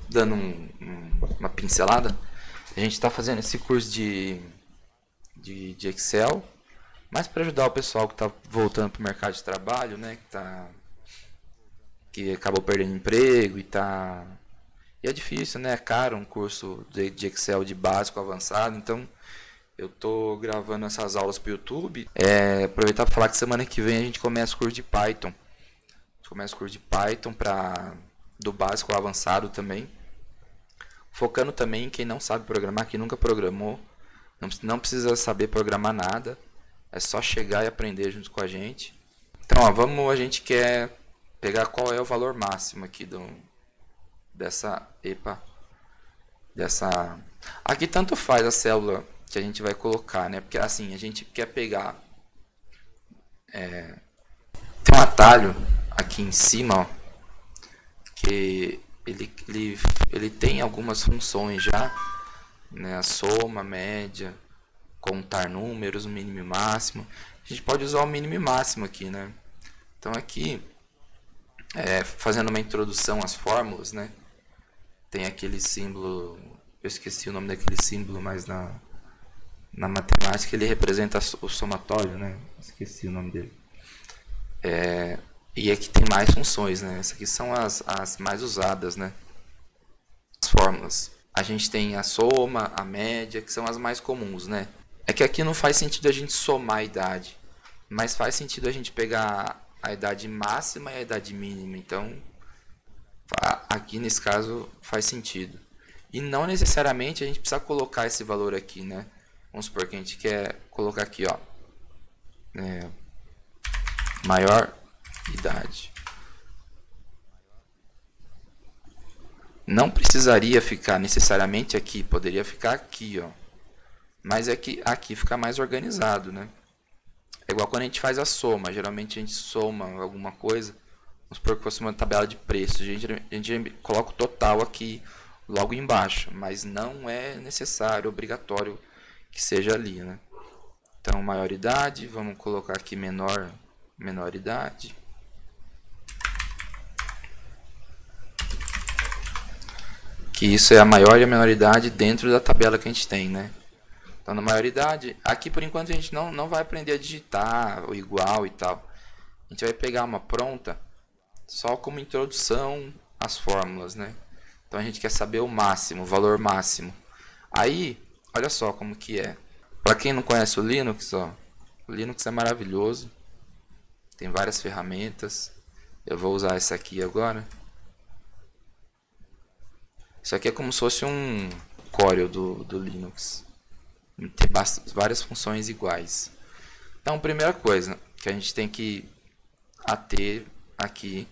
dando uma pincelada, a gente está fazendo esse curso de Excel, mas para ajudar o pessoal que está voltando para o mercado de trabalho, né, que acabou perdendo emprego e é difícil, né, é caro um curso de Excel de básico avançado, então eu estou gravando essas aulas para o YouTube. Aproveitar para falar que semana que vem a gente começa o curso de Python. Do básico ao avançado também. Focando também em quem não sabe programar, quem nunca programou. Não precisa saber programar nada. É só chegar e aprender junto com a gente. Então, a gente quer pegar qual é o valor máximo aqui dessa EPA. Aqui tanto faz a célula que a gente vai colocar, né? Porque assim, a gente quer pegar... tem um atalho aqui em cima, ó, que ele tem algumas funções já, né? A soma, a média, contar números, o mínimo e máximo. A gente pode usar o mínimo e máximo aqui, né? Então aqui, fazendo uma introdução às fórmulas, né? Tem aquele símbolo, eu esqueci o nome daquele símbolo, mas na matemática ele representa o somatório, né? Esqueci o nome dele. E aqui tem mais funções, né? Essas aqui são as mais usadas, né? As fórmulas. A gente tem a soma, a média, que são as mais comuns, né? É que aqui não faz sentido a gente somar a idade, mas faz sentido a gente pegar a idade máxima e a idade mínima. Então, aqui nesse caso faz sentido. E não necessariamente a gente precisa colocar esse valor aqui, né? Vamos supor que a gente quer colocar aqui, ó, maior idade. Não precisaria ficar necessariamente aqui, poderia ficar aqui, ó. Mas é que aqui fica mais organizado, né? É igual quando a gente faz a soma. Geralmente a gente soma alguma coisa. Vamos supor que fosse uma tabela de preços. A gente coloca o total aqui logo embaixo. Mas não é necessário, obrigatório que seja ali, né? Então, maioridade. Vamos colocar aqui menoridade. Que isso é a maior e a menoridade dentro da tabela que a gente tem, né? Então, na maioridade, aqui por enquanto a gente não vai aprender a digitar o igual e tal. A gente vai pegar uma pronta só como introdução às fórmulas, né? Então a gente quer saber o máximo, o valor máximo. Aí, olha só como que é. Para quem não conhece o Linux, ó, o Linux é maravilhoso. Tem várias ferramentas. Eu vou usar essa aqui agora. Isso aqui é como se fosse um Corel do Linux. Tem várias funções iguais. Então, primeira coisa que a gente tem que ater aqui,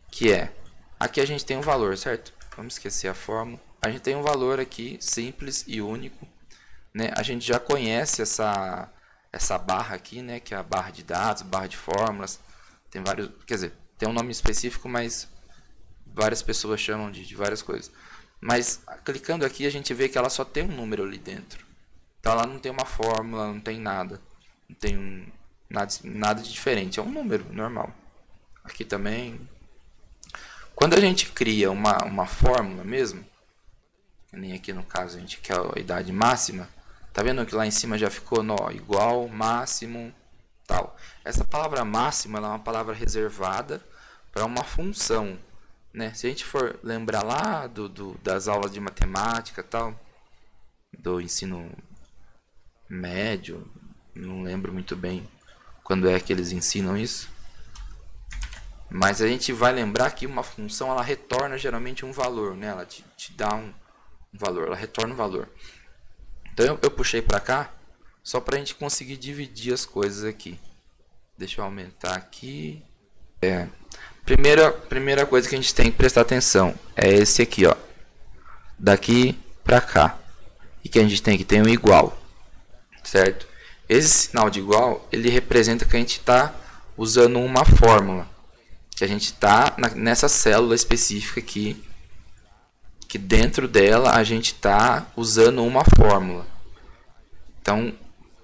que é, aqui a gente tem um valor, certo? Vamos esquecer a fórmula. A gente tem um valor aqui, simples e único, né? A gente já conhece essa barra aqui, né? Que é a barra de dados, barra de fórmulas. Tem vários, quer dizer, tem um nome específico, mas várias pessoas chamam de várias coisas. Mas, clicando aqui, a gente vê que ela só tem um número ali dentro. Então ela não tem uma fórmula, não tem nada. Não tem nada de diferente. É um número normal. Aqui também. Quando a gente cria uma fórmula mesmo, nem aqui no caso a gente quer a idade máxima, tá vendo que lá em cima já ficou igual, máximo, tal. Essa palavra máximo ela é uma palavra reservada para uma função, né? Se a gente for lembrar lá das aulas de matemática, tal, do ensino médio, não lembro muito bem quando é que eles ensinam isso, mas a gente vai lembrar que uma função ela retorna geralmente um valor, né? Ela te dá um valor, ela retorna um valor. Então eu puxei para cá só para a gente conseguir dividir as coisas aqui. Deixa eu aumentar aqui. Primeira coisa que a gente tem que prestar atenção é esse aqui, ó, daqui para cá, e que a gente tem que ter um igual. Certo? Esse sinal de igual, ele representa que a gente está usando uma fórmula. Que a gente está nessa célula específica aqui. Que dentro dela a gente está usando uma fórmula. Então,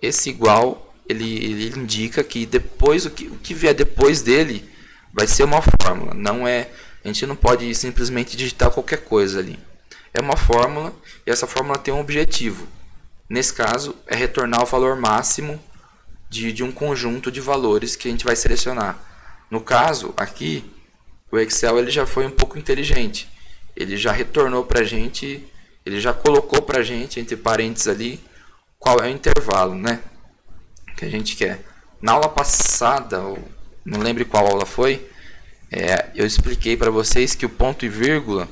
esse igual, ele indica que depois o que vier depois dele vai ser uma fórmula. Não é, a A gente não pode simplesmente digitar qualquer coisa ali. É uma fórmula e essa fórmula tem um objetivo. Nesse caso, é retornar o valor máximo de um conjunto de valores que a gente vai selecionar. No caso, aqui, o Excel ele já foi um pouco inteligente. Ele já retornou para a gente, ele já colocou para a gente, entre parênteses ali, qual é o intervalo, né, que a gente quer. Na aula passada, não lembro qual aula foi, eu expliquei para vocês que o ponto e vírgula,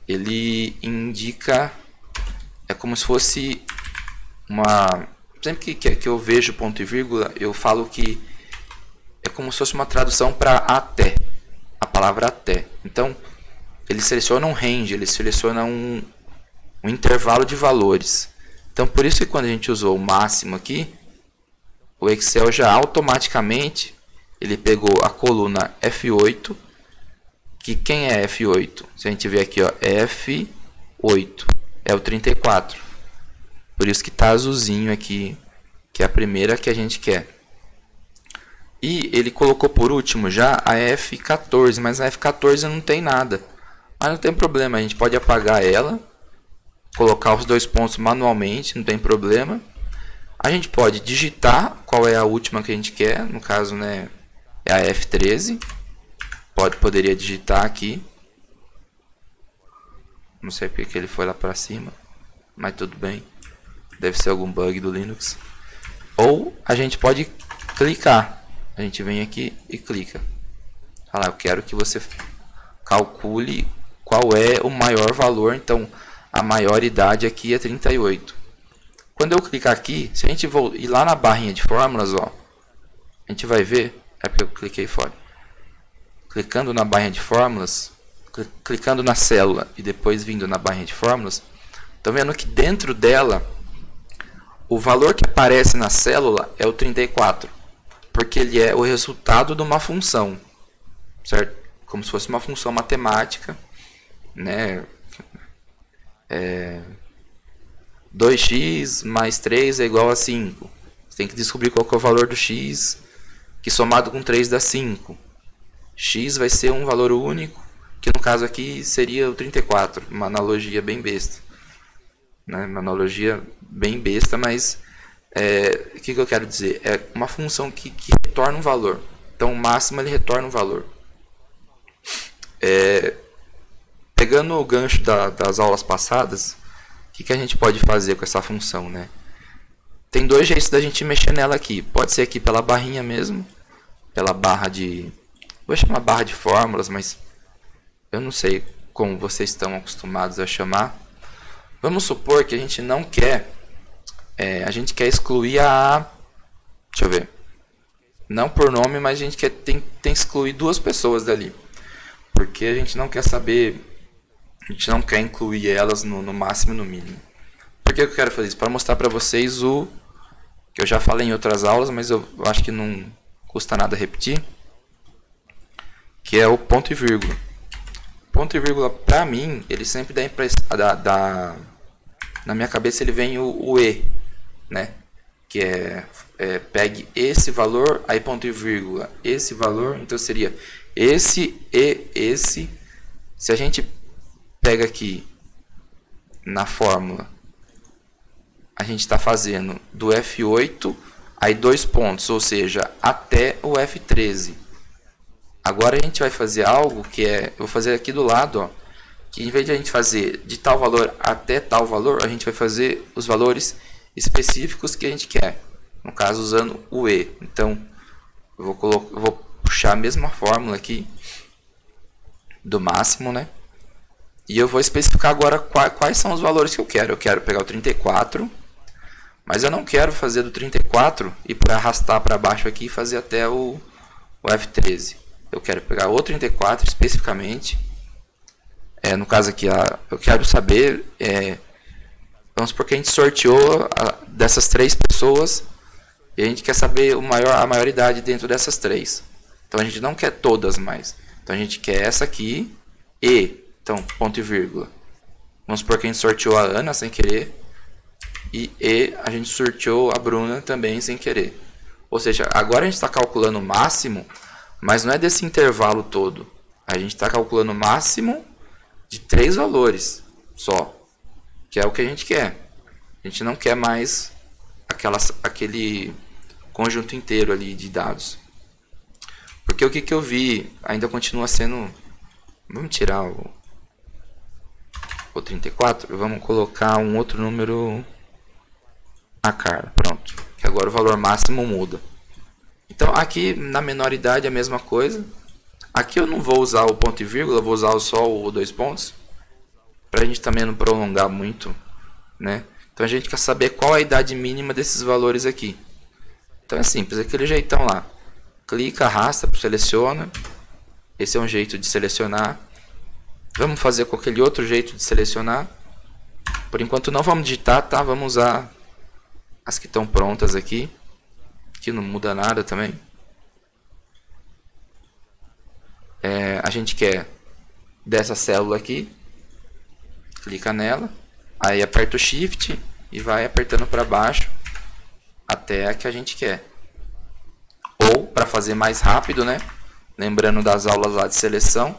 ele indica, é como se fosse uma... Sempre que eu vejo ponto e vírgula, eu falo que é como se fosse uma tradução para até, a palavra até. Então, ele seleciona um range, ele seleciona um intervalo de valores. Então, por isso que quando a gente usou o máximo aqui, o Excel já automaticamente, ele pegou a coluna F8, que quem é F8? Se a gente ver aqui, ó, F8, é o 34. Por isso que está azulzinho aqui, que é a primeira que a gente quer. E ele colocou por último já a F14, mas a F14 não tem nada. Mas não tem problema, a gente pode apagar ela, colocar os dois pontos manualmente, não tem problema. A gente pode digitar qual é a última que a gente quer, no caso, né, é a F13. Poderia digitar aqui. Não sei porque que ele foi lá para cima, mas tudo bem. Deve ser algum bug do Linux. Ou a gente pode clicar. A gente vem aqui e clica. Olha lá, eu quero que você calcule qual é o maior valor. Então, a maioridade aqui é 38. Quando eu clicar aqui, se a gente for ir lá na barrinha de fórmulas, ó, a gente vai ver, é porque eu cliquei fora. Clicando na barrinha de fórmulas, clicando na célula e depois vindo na barrinha de fórmulas, estão vendo que dentro dela, o valor que aparece na célula é o 34, porque ele é o resultado de uma função, certo? Como se fosse uma função matemática, né? 2x mais 3 é igual a 5. Você tem que descobrir qual que é o valor do x, que somado com 3 dá 5. X vai ser um valor único, que no caso aqui seria o 34. Uma analogia bem besta. Né? Uma analogia bem besta, mas o que eu quero dizer? É uma função que retorna um valor. Então o máximo ele retorna um valor. Pegando o gancho das aulas passadas, o que a gente pode fazer com essa função, né? Tem dois jeitos da gente mexer nela aqui. Pode ser aqui pela barrinha mesmo, pela barra de... Vou chamar barra de fórmulas, mas eu não sei como vocês estão acostumados a chamar. Vamos supor que a gente não quer... a gente quer excluir a... Deixa eu ver. Não por nome, mas a gente tem que excluir duas pessoas dali. Porque a gente não quer saber... A gente não quer incluir elas no máximo e no mínimo. Por que eu quero fazer isso? Para mostrar para vocês o que eu já falei em outras aulas, mas eu acho que não custa nada repetir, que é o ponto e vírgula. Ponto e vírgula, para mim, ele sempre dá impressão, na minha cabeça ele vem o E, né? Que pegue esse valor, aí ponto e vírgula, esse valor, então seria esse e esse. Se a gente pega aqui na fórmula, a gente está fazendo do F8 aí 2 pontos, ou seja, até o F13. Agora a gente vai fazer algo que eu vou fazer aqui do lado, ó, que em vez de a gente fazer de tal valor até tal valor, a gente vai fazer os valores específicos que a gente quer. No caso, usando o E. Então, eu vou puxar a mesma fórmula aqui do máximo, né? E eu vou especificar agora quais são os valores que eu quero. Eu quero pegar o 34, mas eu não quero fazer do 34 e para arrastar para baixo aqui e fazer até o F13. Eu quero pegar o 34 especificamente. No caso aqui, eu quero saber... vamos supor que a gente sorteou dessas 3 pessoas e a gente quer saber a maioridade dentro dessas 3. Então a gente não quer todas mais. Então a gente quer essa aqui e... Então, ponto e vírgula. Vamos supor que a gente sorteou a Ana sem querer. E a gente sorteou a Bruna também sem querer. Ou seja, agora a gente está calculando o máximo, mas não é desse intervalo todo. A gente está calculando o máximo de 3 valores só, que é o que a gente quer. A gente não quer mais aquele conjunto inteiro ali de dados. Porque o que eu vi ainda continua sendo... Vamos tirar o 34, vamos colocar um outro número a Carla, pronto. Que agora o valor máximo muda. Então aqui na menoridade é a mesma coisa. Aqui eu não vou usar o ponto e vírgula, vou usar só o 2 pontos. Para a gente também não prolongar muito, né? Então a gente quer saber qual a idade mínima desses valores aqui. Então é simples, aquele jeitão lá. Clica, arrasta, seleciona. Esse é um jeito de selecionar. Vamos fazer com aquele outro jeito de selecionar. Por enquanto não vamos digitar, tá? Vamos usar as que estão prontas aqui. Que não muda nada também. A gente quer dessa célula aqui. Clica nela. Aí aperta o Shift e vai apertando para baixo até a que a gente quer. Ou, para fazer mais rápido, né? Lembrando das aulas lá de seleção,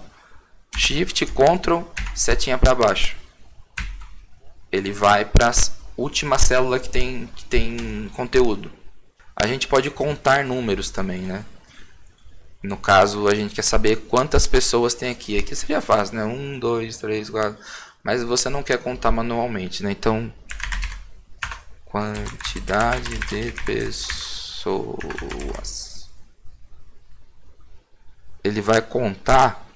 Shift, Ctrl, setinha para baixo. Ele vai para a última célula que tem conteúdo. A gente pode contar números também, né? No caso, a gente quer saber quantas pessoas tem aqui. Aqui seria fácil, né? 1, 2, 3, 4. Mas você não quer contar manualmente, né? Então, quantidade de pessoas. Ele vai contar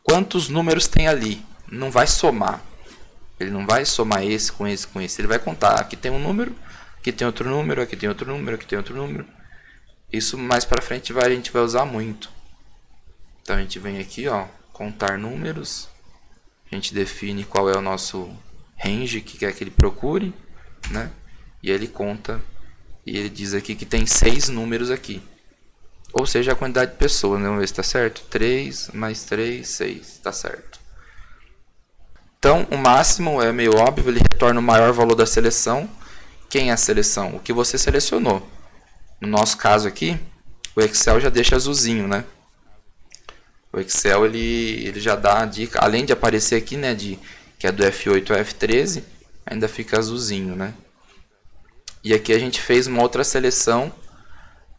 quantos números tem ali. Não vai somar. Ele não vai somar esse com esse com esse. Ele vai contar. Aqui tem um número, aqui tem outro número, aqui tem outro número, aqui tem outro número. Isso mais para frente a gente vai usar muito. Então a gente vem aqui, ó, contar números. A gente define qual é o nosso range que quer que ele procure, né? E ele conta e ele diz aqui que tem 6 números aqui. Ou seja, a quantidade de pessoas, né? Vamos ver se está certo. 3 mais 3, 6. Está certo. Então, o máximo é meio óbvio, ele retorna o maior valor da seleção. Quem é a seleção? O que você selecionou. No nosso caso aqui, o Excel já deixa azulzinho, né? O Excel ele já dá a dica, além de aparecer aqui, né, que é do F8 ao F13, ainda fica azulzinho, né? E aqui a gente fez uma outra seleção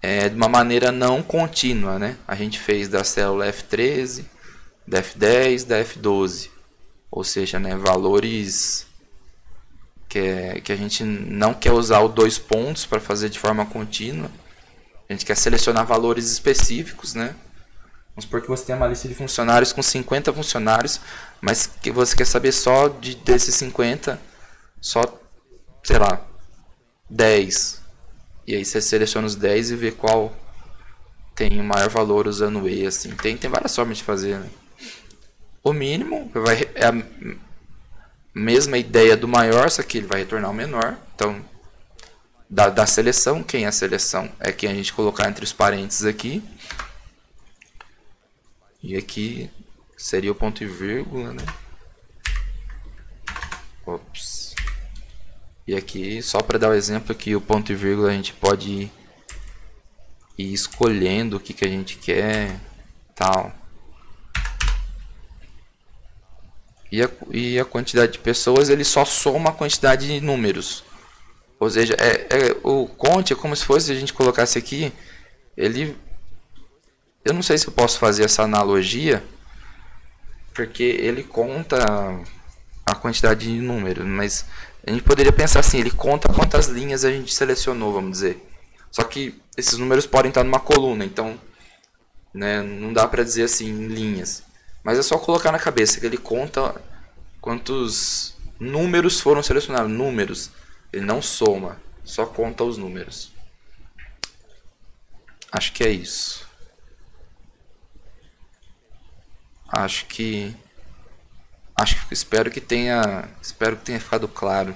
de uma maneira não contínua, né? A gente fez da célula F13, da F10, da F12. Ou seja, né, valores que a gente não quer usar o 2 pontos para fazer de forma contínua. A gente quer selecionar valores específicos, né? Vamos supor que você tem uma lista de funcionários com 50 funcionários, mas que você quer saber só desses 50, só, sei lá, 10. E aí você seleciona os 10 e vê qual tem o maior valor usando o E, assim. Tem várias formas de fazer, né? O mínimo é a mesma ideia do maior, só que ele vai retornar o menor. Então, da seleção, quem é a seleção? É quem a gente colocar entre os parênteses aqui. E aqui seria o ponto e vírgula, né? Ops. E aqui, só para dar o exemplo aqui, o ponto e vírgula a gente pode ir escolhendo o que a gente quer, tal. E a quantidade de pessoas, ele só soma a quantidade de números. Ou seja, o conte é como se fosse, a gente colocasse aqui, eu não sei se eu posso fazer essa analogia, porque ele conta a quantidade de números, mas a gente poderia pensar assim, ele conta quantas linhas a gente selecionou, vamos dizer. Só que esses números podem estar numa coluna, então, né, não dá para dizer assim em linhas. Mas é só colocar na cabeça que ele conta quantos números foram selecionados. Números. Ele não soma, só conta os números. Acho que é isso. Espero que tenha ficado claro.